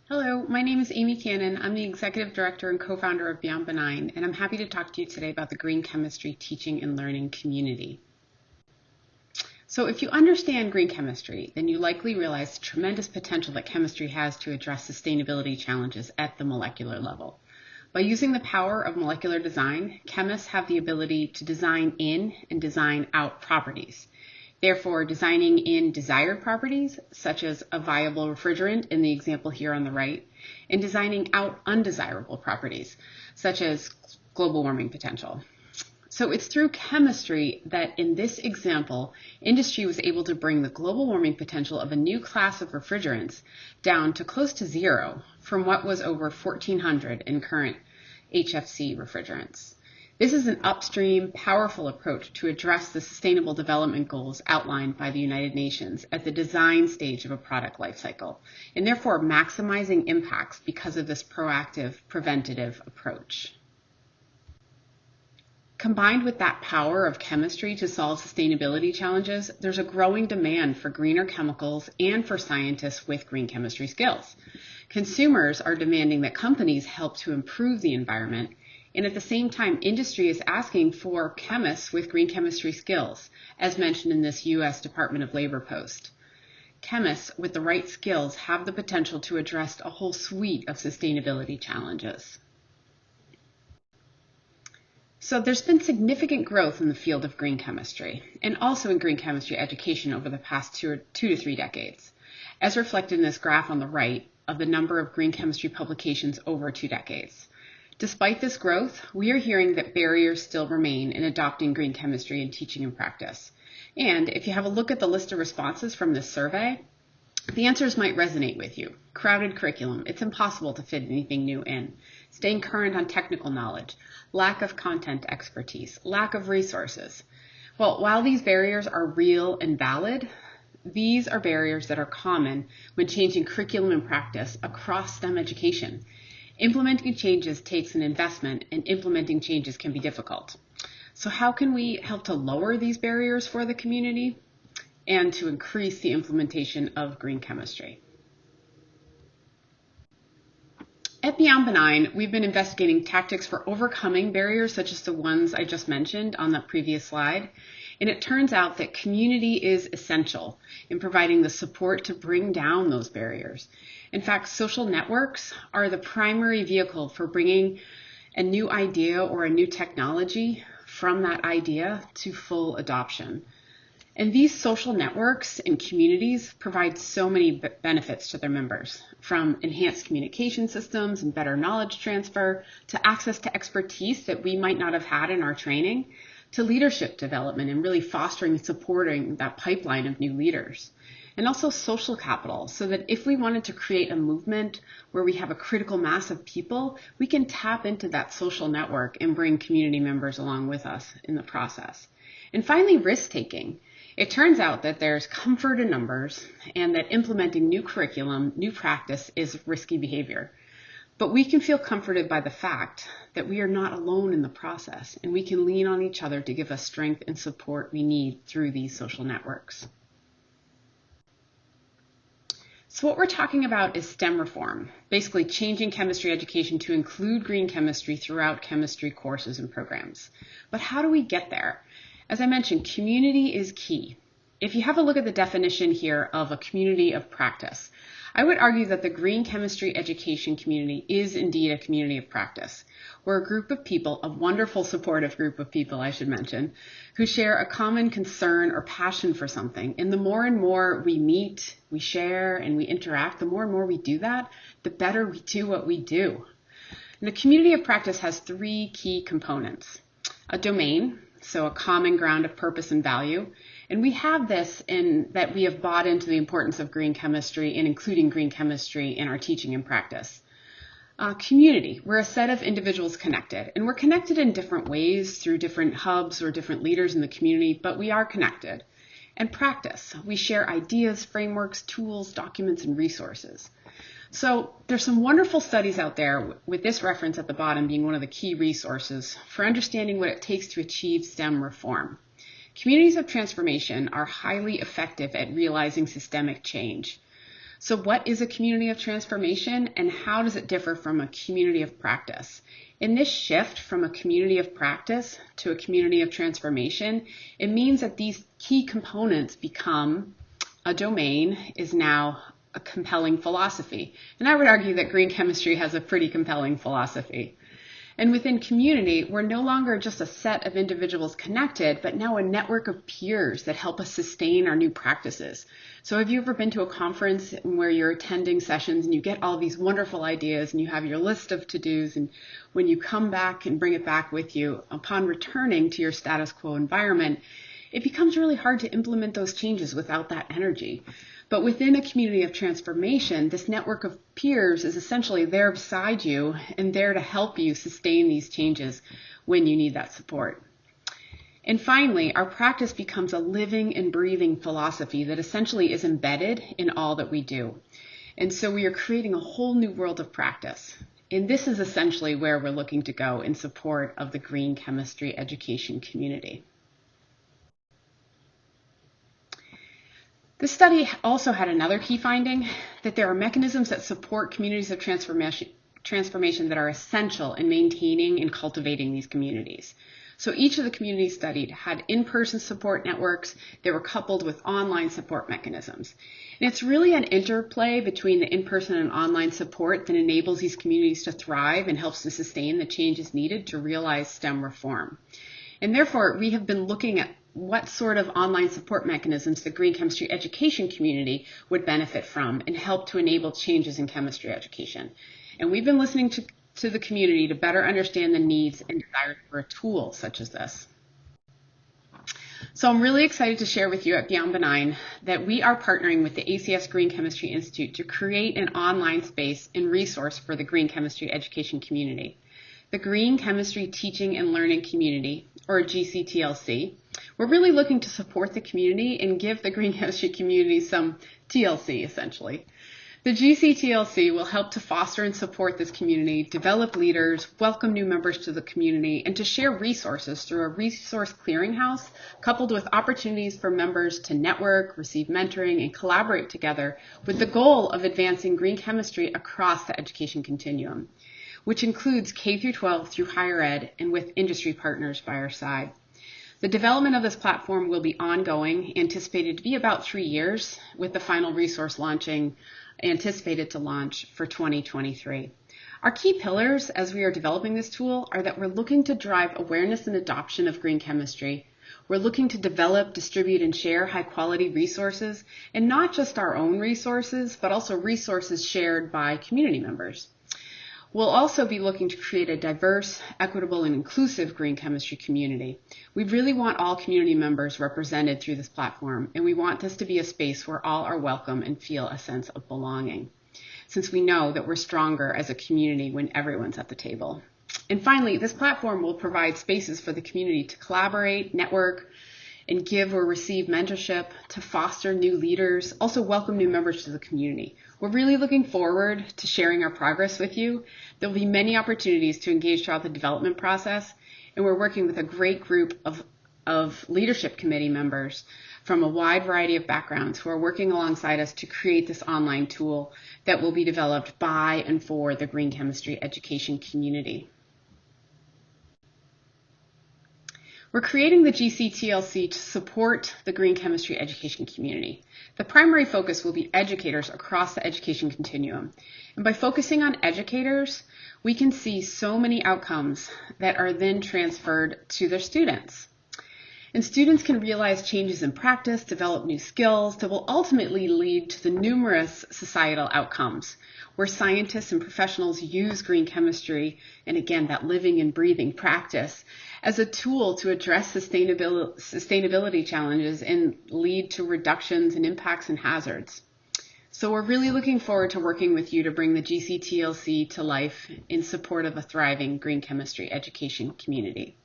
Hello, my name is Amy Cannon. I'm the Executive Director and co-founder of Beyond Benign, and I'm happy to talk to you today about the green chemistry teaching and learning community. So if you understand green chemistry, then you likely realize the tremendous potential that chemistry has to address sustainability challenges at the molecular level. By using the power of molecular design, chemists have the ability to design in and design out properties. Therefore, designing in desired properties, such as a viable refrigerant in the example here on the right, and designing out undesirable properties, such as global warming potential. So it's through chemistry that in this example, industry was able to bring the global warming potential of a new class of refrigerants down to close to zero from what was over 1,400 in current HFC refrigerants. This is an upstream, powerful approach to address the Sustainable Development Goals outlined by the United Nations at the design stage of a product lifecycle, and therefore maximizing impacts because of this proactive, preventative approach. Combined with that power of chemistry to solve sustainability challenges, there's a growing demand for greener chemicals and for scientists with green chemistry skills. Consumers are demanding that companies help to improve the environment, and at the same time, industry is asking for chemists with green chemistry skills, as mentioned in this U.S. Department of Labor post. Chemists with the right skills have the potential to address a whole suite of sustainability challenges. So there's been significant growth in the field of green chemistry and also in green chemistry education over the past two to three decades, as reflected in this graph on the right of the number of green chemistry publications over 2 decades. Despite this growth, we are hearing that barriers still remain in adopting green chemistry in teaching and practice. And if you have a look at the list of responses from this survey, the answers might resonate with you. Crowded curriculum, it's impossible to fit anything new in. Staying current on technical knowledge, lack of content expertise, lack of resources. Well, while these barriers are real and valid, these are barriers that are common when changing curriculum and practice across STEM education. Implementing changes takes an investment, and implementing changes can be difficult. So how can we help to lower these barriers for the community and to increase the implementation of green chemistry? At Beyond Benign, we've been investigating tactics for overcoming barriers such as the ones I just mentioned on that previous slide. And it turns out that community is essential in providing the support to bring down those barriers. In fact, social networks are the primary vehicle for bringing a new idea or a new technology from that idea to full adoption. And these social networks and communities provide so many benefits to their members, from enhanced communication systems and better knowledge transfer, to access to expertise that we might not have had in our training, to leadership development and really fostering and supporting that pipeline of new leaders. And also social capital, so that if we wanted to create a movement where we have a critical mass of people, we can tap into that social network and bring community members along with us in the process. And finally, risk-taking. It turns out that there's comfort in numbers and that implementing new curriculum, new practice is risky behavior. But we can feel comforted by the fact that we are not alone in the process, and we can lean on each other to give us strength and support we need through these social networks. So what we're talking about is STEM reform, basically changing chemistry education to include green chemistry throughout chemistry courses and programs. But how do we get there? As I mentioned, community is key. If you have a look at the definition here of a community of practice, I would argue that the green chemistry education community is indeed a community of practice. We're a group of people, a wonderful supportive group of people, I should mention, who share a common concern or passion for something. And the more and more we meet, we share, and we interact, the more and more we do that, the better we do what we do. And the community of practice has 3 key components. A domain, so a common ground of purpose and value. And we have this in that we have bought into the importance of green chemistry and including green chemistry in our teaching and practice. Community, we're a set of individuals connected, and we're connected in different ways through different hubs or different leaders in the community, but we are connected. And practice, we share ideas, frameworks, tools, documents, and resources. So there's some wonderful studies out there with this reference at the bottom being one of the key resources for understanding what it takes to achieve STEM reform. Communities of transformation are highly effective at realizing systemic change. So what is a community of transformation and how does it differ from a community of practice? In this shift from a community of practice to a community of transformation, it means that these key components become a domain is now a compelling philosophy. And I would argue that green chemistry has a pretty compelling philosophy. And within community, we're no longer just a set of individuals connected, but now a network of peers that help us sustain our new practices. So have you ever been to a conference where you're attending sessions and you get all these wonderful ideas and you have your list of to-dos, and when you come back and bring it back with you, upon returning to your status quo environment, it becomes really hard to implement those changes without that energy. But within a community of transformation, this network of peers is essentially there beside you and there to help you sustain these changes when you need that support. And finally, our practice becomes a living and breathing philosophy that essentially is embedded in all that we do. And so we are creating a whole new world of practice. And this is essentially where we're looking to go in support of the green chemistry education community. This study also had another key finding, that there are mechanisms that support communities of transformation that are essential in maintaining and cultivating these communities. So each of the communities studied had in-person support networks that were coupled with online support mechanisms. And it's really an interplay between the in-person and online support that enables these communities to thrive and helps to sustain the changes needed to realize STEM reform. And therefore, we have been looking at what sort of online support mechanisms the green chemistry education community would benefit from and help to enable changes in chemistry education. And we've been listening to the community to better understand the needs and desires for a tool such as this. So I'm really excited to share with you at Beyond Benign that we are partnering with the ACS Green Chemistry Institute to create an online space and resource for the green chemistry education community. The Green Chemistry Teaching and Learning Community, or GCTLC. We're really looking to support the community and give the green chemistry community some TLC, essentially. The GCTLC will help to foster and support this community, develop leaders, welcome new members to the community, and to share resources through a resource clearinghouse, coupled with opportunities for members to network, receive mentoring, and collaborate together with the goal of advancing green chemistry across the education continuum, which includes K through 12 through higher ed and with industry partners by our side. The development of this platform will be ongoing, anticipated to be about 3 years, with the final resource anticipated to launch for 2023. Our key pillars as we are developing this tool are that we're looking to drive awareness and adoption of green chemistry. We're looking to develop, distribute, and share high-quality resources, and not just our own resources, but also resources shared by community members. We'll also be looking to create a diverse, equitable, and inclusive green chemistry community. We really want all community members represented through this platform, and we want this to be a space where all are welcome and feel a sense of belonging, since we know that we're stronger as a community when everyone's at the table. And finally, this platform will provide spaces for the community to collaborate, network, and give or receive mentorship, to foster new leaders, also welcome new members to the community. We're really looking forward to sharing our progress with you. There will be many opportunities to engage throughout the development process, and we're working with a great group of leadership committee members from a wide variety of backgrounds who are working alongside us to create this online tool that will be developed by and for the green chemistry education community. We're creating the GCTLC to support the green chemistry education community. The primary focus will be educators across the education continuum. And by focusing on educators, we can see so many outcomes that are then transferred to their students. And students can realize changes in practice, develop new skills that will ultimately lead to the numerous societal outcomes where scientists and professionals use green chemistry, and again, that living and breathing practice, as a tool to address sustainability challenges and lead to reductions in impacts and hazards. So we're really looking forward to working with you to bring the GCTLC to life in support of a thriving green chemistry education community.